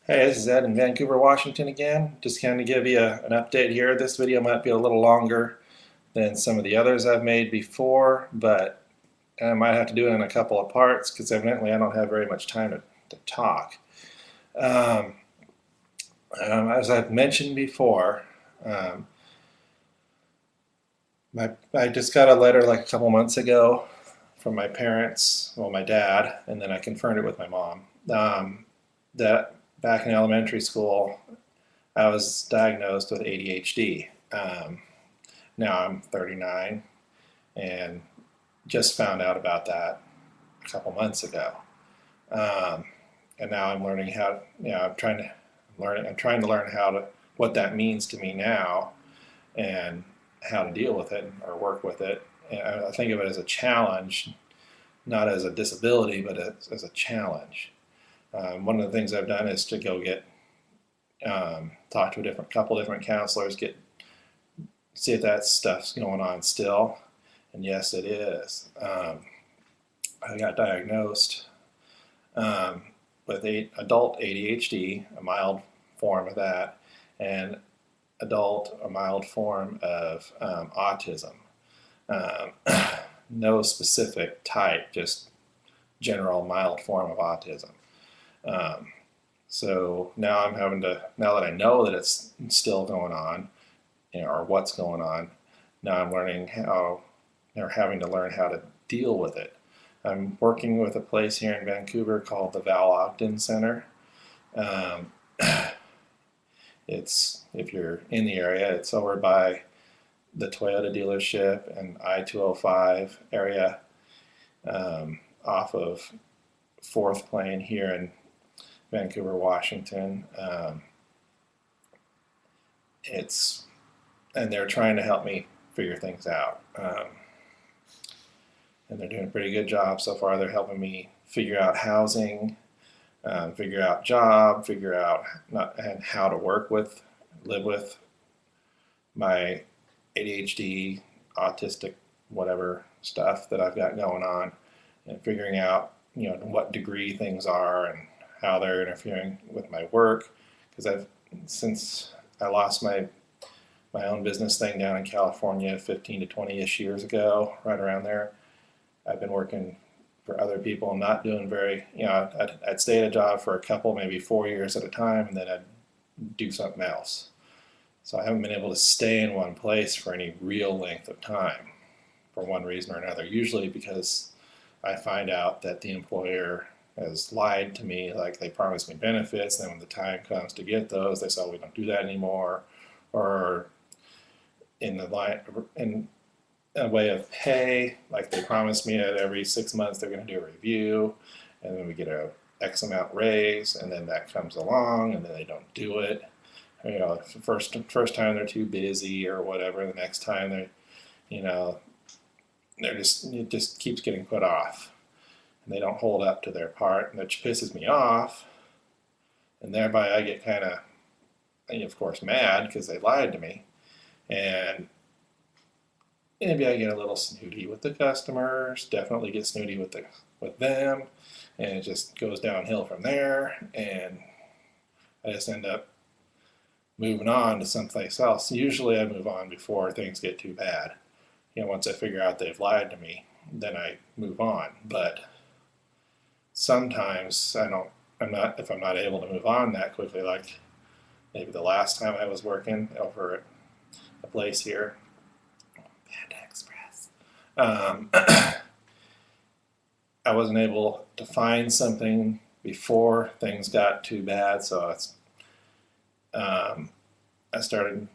Hey, this is Ed in Vancouver, Washington again. Just kind of give you an update here. This video might be a little longer than some of the others I've made before, but I might have to do it in a couple of parts because evidently I don't have very much time to talk. Um, as I've mentioned before, um, I just got a letter like a couple months ago from my parents, well, my dad, and then I confirmed it with my mom, that back in elementary school I was diagnosed with ADHD. Now I'm 39 and just found out about that a couple months ago. Um, and now I'm learning how, I'm trying to learn what that means to me now and how to deal with it or work with it. And I think of it as a challenge, not as a disability, but as a challenge. One of the things I've done is to go get talk to a couple different counselors, see if that stuff's going on still. And yes, it is. I got diagnosed with adult ADHD, a mild form of that, and a mild form of autism. Um, no specific type, just general mild form of autism. Um, so now now that I know that it's still going on, or what's going on, now I'm learning how, or having to learn how to deal with it. I'm working with a place here in Vancouver called the Val Ogden Center. Um, if you're in the area, it's over by the Toyota dealership and I-205 area, off of 4th Plain here in Vancouver, Washington. It's and they're trying to help me figure things out. And they're doing a pretty good job so far. They're helping me figure out housing, figure out job, figure out and how to live with my ADHD, autistic, whatever stuff that I've got going on, and figuring out what degree things are and how they're interfering with my work. Because since I lost my own business thing down in California 15 to 20-ish years ago, right around there, I've been working for other people, not doing I'd stay at a job for a couple, maybe 4 years at a time, and then I'd do something else. So I haven't been able to stay in one place for any real length of time for one reason or another. Usually because I find out that the employer has lied to me, like they promised me benefits, and then when the time comes to get those, they say, oh, we don't do that anymore. Or in a way of pay, like they promised me that every 6 months they're going to do a review, and then we get a X amount raise, and then that comes along, and then they don't do it. The first time they're too busy or whatever. The next time you know, it just keeps getting put off, and they don't hold up to their part, which pisses me off, and thereby I get kind of, of course, mad because they lied to me, and maybe I get a little snooty with the customers. Definitely get snooty with them, and it just goes downhill from there, and I just end up moving on to someplace else. Usually I move on before things get too bad. Once I figure out they've lied to me, then I move on. But sometimes if I'm not able to move on that quickly, like maybe the last time I was working over at a place here, Panda Express, I wasn't able to find something before things got too bad, so I started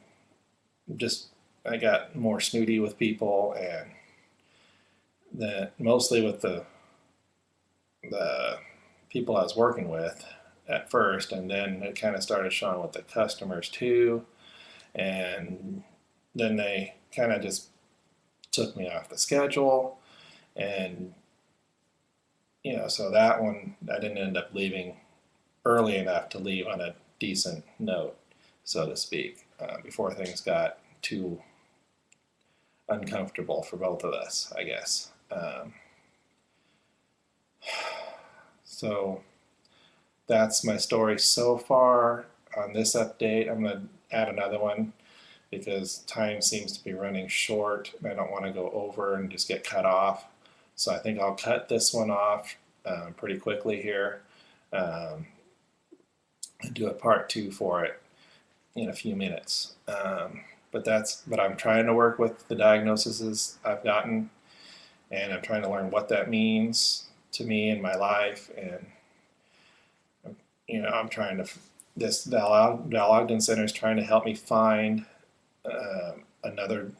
I got more snooty with people, and mostly with the people I was working with at first, and then it kind of started showing with the customers too, and then they kind of just took me off the schedule, and so that one I didn't end up leaving early enough to leave on a decent note, so to speak, before things got too uncomfortable for both of us, I guess. So that's my story so far on this update. I'm going to add another one because time seems to be running short. I don't want to go over and just get cut off. So I think I'll cut this one off pretty quickly here and do a part 2 for it in a few minutes. But I'm trying to work with the diagnoses I've gotten, and I'm trying to learn what that means to me in my life. And I'm trying to, this Val Ogden Center is trying to help me find another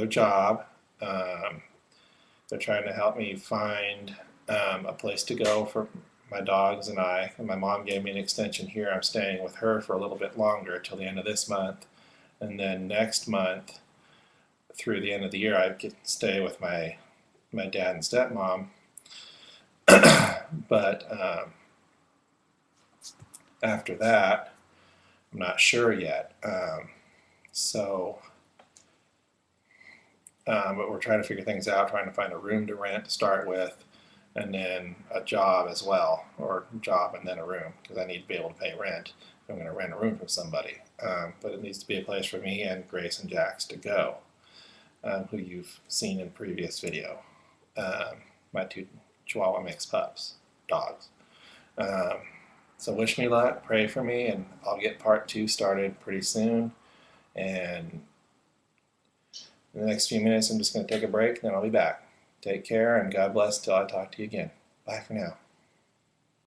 job. They're trying to help me find a place to go for my dogs and I. And my mom gave me an extension here. I'm staying with her for a little bit longer till the end of this month. And then next month, through the end of the year, I get to stay with my dad and stepmom. But after that, I'm not sure yet. But we're trying to figure things out, trying to find a room to rent to start with, and then a job as well, or job and then a room, because I need to be able to pay rent. I'm going to rent a room from somebody. But it needs to be a place for me and Grace and Jax to go, who you've seen in previous video. My 2 Chihuahua mixed pups, dogs. So wish me luck, pray for me, and I'll get part 2 started pretty soon. And in the next few minutes, I'm just going to take a break, and then I'll be back. Take care, and God bless till I talk to you again. Bye for now.